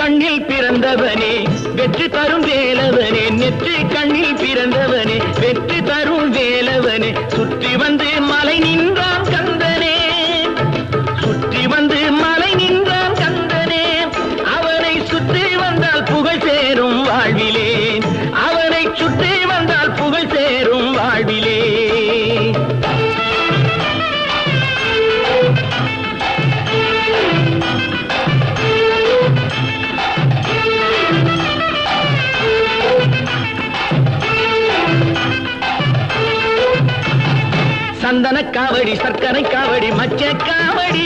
கண்ணில் பிறந்தவனே வெற்றி தரும் வேலவனே நெற்றி கண்ணில் பிறந்தவனே வெற்றி தரும் வேலவனே சுற்றி வந்து மலை நின்றான் கந்தனே சுற்றி வந்து மலை நின்றான் கந்தனே அவனை சுற்றி வந்தால் புகழ் சேரும் வாழ்விலே அவனை சுற்றி வந்தால் புகழ் சேரும் வாழ்விலே சந்தன காவடி சர்க்கரை காவடி மச்ச காவடி